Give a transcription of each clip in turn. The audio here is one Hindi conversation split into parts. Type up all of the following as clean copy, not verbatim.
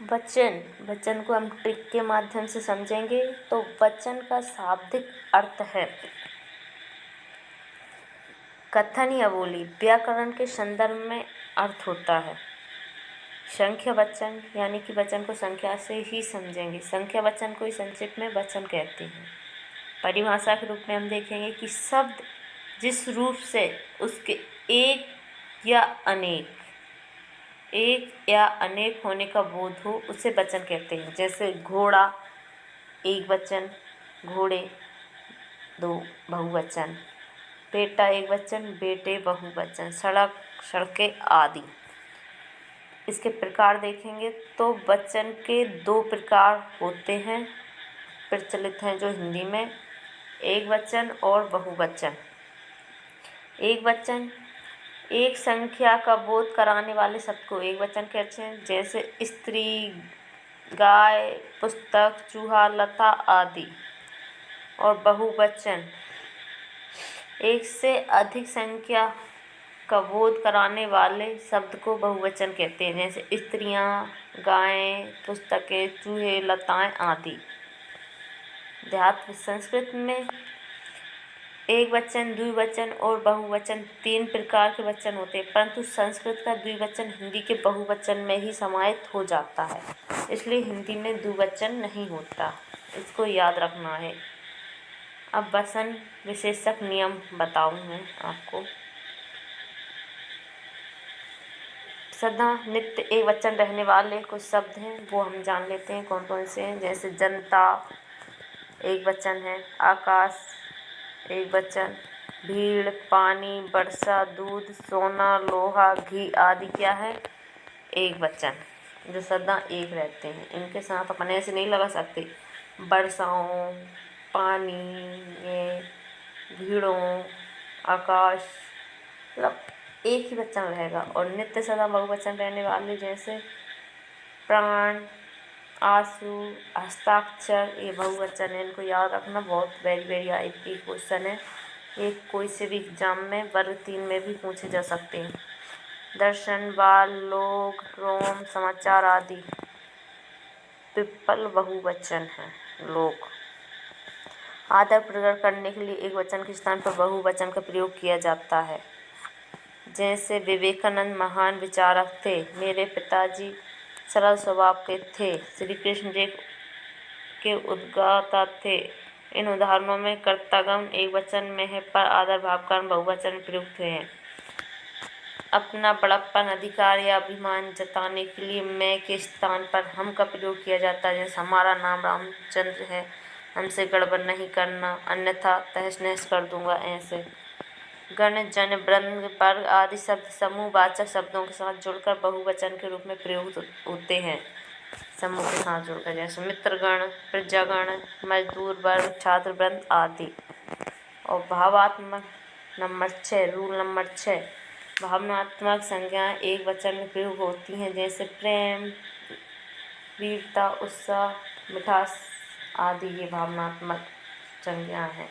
वचन वचन को हम ट्रिक के माध्यम से समझेंगे। तो वचन का शाब्दिक अर्थ है कथन या बोली। व्याकरण के संदर्भ में अर्थ होता है संख्या वचन, यानी कि वचन को संख्या से ही समझेंगे। संख्या वचन को ही संक्षिप्त में वचन कहते हैं। परिभाषा के रूप में हम देखेंगे कि शब्द जिस रूप से उसके एक या अनेक होने का बोध हो उसे वचन कहते हैं। जैसे घोड़ा एक वचन, घोड़े दो बहुवचन, बेटा एक वचन, बेटे बहुवचन, सड़क सड़कें आदि। इसके प्रकार देखेंगे तो वचन के दो प्रकार होते हैं, प्रचलित हैं जो हिंदी में, एक वचन और बहुवचन। एक वचन एक संख्या का बोध कराने वाले शब्द को एक वचन कहते हैं। जैसे स्त्री, गाय, पुस्तक, चूहा, लता आदि। और बहुवचन एक से अधिक संख्या का बोध कराने वाले शब्द को बहुवचन कहते हैं। जैसे स्त्रियां, गायें, पुस्तकें, चूहे, लताएं आदि। देहात संस्कृत में एक वचन, द्विवचन और बहुवचन तीन प्रकार के वचन होते हैं, परंतु संस्कृत का द्विवचन हिंदी के बहुवचन में ही समाहित हो जाता है, इसलिए हिंदी में द्विवचन नहीं होता। इसको याद रखना है। अब वचन विशेषक नियम बताऊँ मैं आपको। सदा नित्य एक वचन रहने वाले कुछ शब्द हैं, वो हम जान लेते हैं कौन कौन से हैं। जैसे जनता एक वचन है, आकाश एक वचन, भीड़, पानी, वर्षा, दूध, सोना, लोहा, घी आदि क्या है, एक वचन, जो सदा एक रहते हैं। इनके साथ अपन ऐसे नहीं लगा सकते वर्षाओं, पानी, ये भीड़ों, आकाश, मतलब एक ही वचन रहेगा। और नित्य सदा बहुवचन रहने वाले जैसे प्राण, आंसू, हस्ताक्षर, ये बहुवचन है। इनको याद रखना, बहुत वेरी आईपी क्वेश्चन है। ये कोई से भी एग्जाम में वर्ग 3 में भी पूछे जा सकते हैं। दर्शन, बाल, लोग, रोम, समाचार आदि। पिपल बहुवचन है, लोग। आदर प्रकट करने के लिए एक वचन के स्थान पर बहुवचन का प्रयोग किया जाता है। जैसे विवेकानंद महान विचारक थे, मेरे पिताजी सरल स्वभाव के थे, श्री कृष्ण जी के उद्गाता थे। इन उदाहरणों में कर्तागम एक वचन में है, पर आदर भाव कारण बहुवचन में प्रयुक्त हुए हैं। अपना बड़प्पन, अधिकार या अभिमान जताने के लिए मैं के स्थान पर हम का प्रयोग किया जाता है। जैसे हमारा नाम रामचंद्र है, हमसे गड़बड़ नहीं करना, अन्यथा तहस नहस कर दूंगा। ऐसे गण, जन, वृंद, वर्ग आदि शब्द समूहवाचक शब्दों के साथ जुड़कर बहुवचन के रूप में प्रयुक्त होते हैं, समूह के साथ जुड़कर। जैसे मित्रगण, प्रजागण, मजदूर वर्ग, छात्र वृंद आदि। और भावात्मक नंबर 6, रूल नंबर 6, भावनात्मक संज्ञाएं एक वचन में प्रयोग होती हैं। जैसे प्रेम, वीरता, उत्साह, मिठास आदि, ये भावनात्मक संज्ञाएं हैं।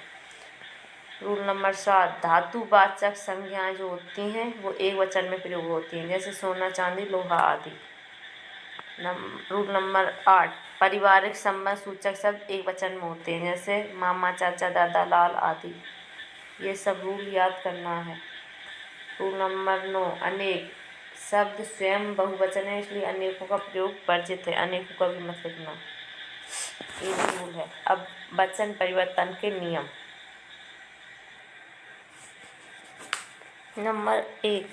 रूल नंबर 7, धातुवाचक संज्ञाएं जो होती हैं वो एक वचन में प्रयोग होती हैं। जैसे सोना, चांदी, लोहा आदि। रूल नंबर 8, पारिवारिक संबंध सूचक शब्द एक वचन में होते हैं। जैसे मामा, चाचा, दादा, लाल आदि। ये सब रूल याद करना है। रूल नंबर 9, अनेक शब्द स्वयं बहुवचन है, इसलिए अनेकों का प्रयोग वर्जित है, अनेकों का भी मत लिखना, ये भी रूल है। अब वचन परिवर्तन के नियम। नंबर 1,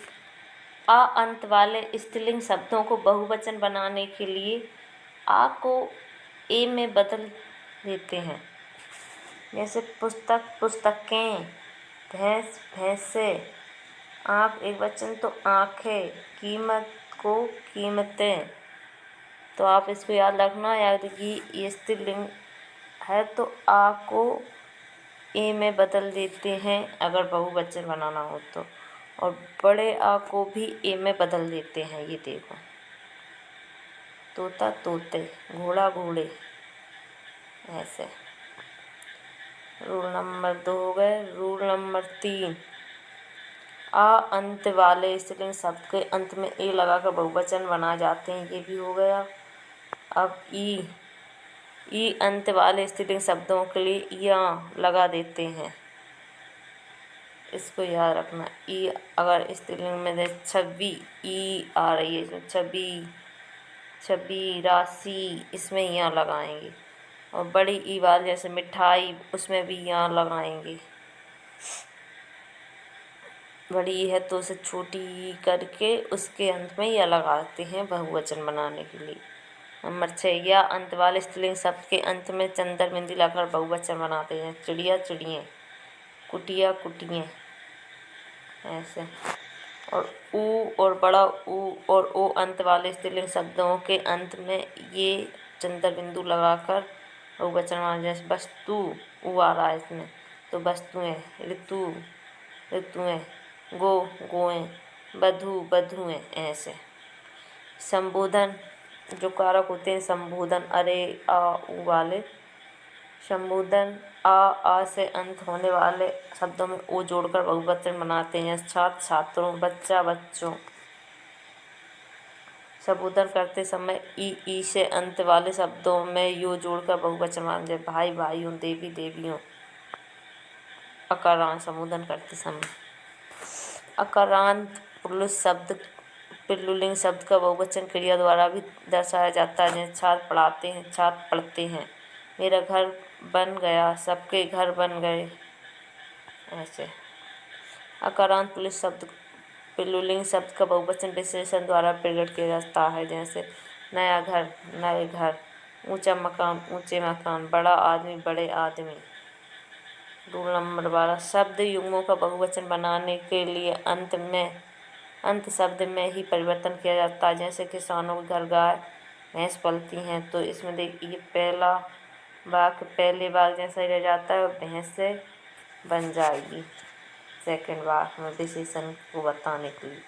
आ अंत वाले स्त्रीलिंग शब्दों को बहुवचन बनाने के लिए आ को ए में बदल देते हैं। जैसे पुस्तक, पुस्तकें, भैंस, भैंसे, आँख एक वचन तो आँखें, कीमत को कीमतें। तो आप इसको याद रखना, याद कि ये स्त्रीलिंग है तो आ को ए में बदल देते हैं अगर बहुवचन बनाना हो तो, और बड़े आ को भी ए में बदल देते हैं। ये देखो, तोता, तोते, घोड़ा, घोड़े, ऐसे। रूल नंबर 2 हो गए। रूल नंबर 3, आ अंत वाले स्त्रीलिंग शब्द के अंत में ए लगाकर बहुवचन बनाए जाते हैं, ये भी हो गया। अब ई अंत वाले स्त्रीलिंग शब्दों के लिए या लगा देते हैं, इसको याद रखना। ई अगर स्त्रीलिंग में जैसे छवि ई आ रही है, इसमें छवि राशि, इसमें यहाँ लगाएंगे। और बड़ी ई वाली जैसे मिठाई, उसमें भी यहाँ लगाएंगे। बड़ी ई है तो उसे छोटी ई करके उसके अंत में यह लगाते हैं बहुवचन बनाने के लिए। नंबर 6, या अंत वाले स्त्रीलिंग शब्द के अंत में चंदर बिंदी लगाकर बहुवचन बनाते हैं। चिड़िया चिड़िए, कुटिया कुटिए, ऐसे। और ऊ और बड़ा ऊ और ओ अंत वाले स्त्रीलिंग शब्दों के अंत में ये चंदर बिंदु लगाकर बहुवचन बनाते हैं। जैसे वस्तु, ऊ आ रहा है इसमें, तो वस्तुएं। ऋतु, ऋतुएं। गो, गोएं। बधू, बधुएं, ऐसे। संबोधन, जो कारक होते हैं संबोधन, अरे आ ऊ वाले। संबोधन आ से अंत होने वाले शब्दों में ओ जोड़कर बहुवचन बनाते हैं। छात्र छात्रों, बच्चा बच्चों। संबोधन करते समय ई से अंत वाले शब्दों में यो जोड़कर बहुवचन बनाते हैं। भाई भाइयों, देवी देवियों। अकारांत, संबोधन करते समय। अकारांत पुल्लिंग शब्द का बहुवचन क्रिया द्वारा भी दर्शाया जाता है। जैसे छात्र पढ़ाते हैं, छात्र पढ़ते हैं। मेरा घर बन गया, सबके घर बन गए, ऐसे। अकारांत पुल्लिंग शब्द का बहुवचन विशेषण द्वारा प्रकट किया जाता है। जैसे नया घर, नए घर। ऊंचा मकान, ऊंचे मकान। बड़ा आदमी, बड़े आदमी। रूल नंबर 12, शब्द युग्मों का बहुवचन बनाने के लिए अंत शब्द में ही परिवर्तन किया जाता है। जैसे किसानों के घर गाय भैंस पलती हैं, तो इसमें देखिए पहला वाक्य पहले वाक्य जैसा ही रह जाता है और भैंस से बन जाएगी सेकंड वाक्य में विशेषण को बताने के लिए।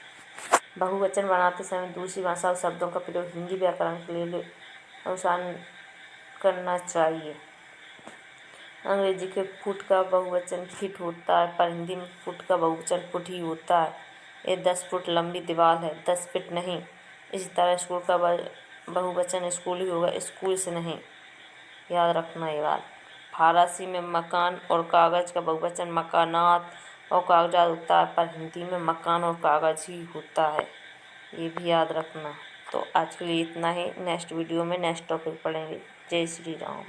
बहुवचन बनाते समय दूसरी भाषा और शब्दों का प्रयोग हिंदी व्याकरण के लिए अनुसार करना चाहिए। अंग्रेजी के फुट का बहुवचन फीट होता है, पर हिंदी में फुट का बहुवचन फुट ही होता है। ये 10 फुट लंबी दीवार है, 10 फीट नहीं। इसी तरह स्कूल का बहुवचन स्कूल ही होगा, स्कूल से नहीं। याद रखना ये बात। फारसी में मकान और कागज़ का बहुवचन मकानात और कागजात होता है, पर हिंदी में मकान और कागज़ ही होता है, ये भी याद रखना। तो आज के लिए इतना ही। नेक्स्ट वीडियो में नेक्स्ट टॉपिक पढ़ेंगे। जय श्री राम।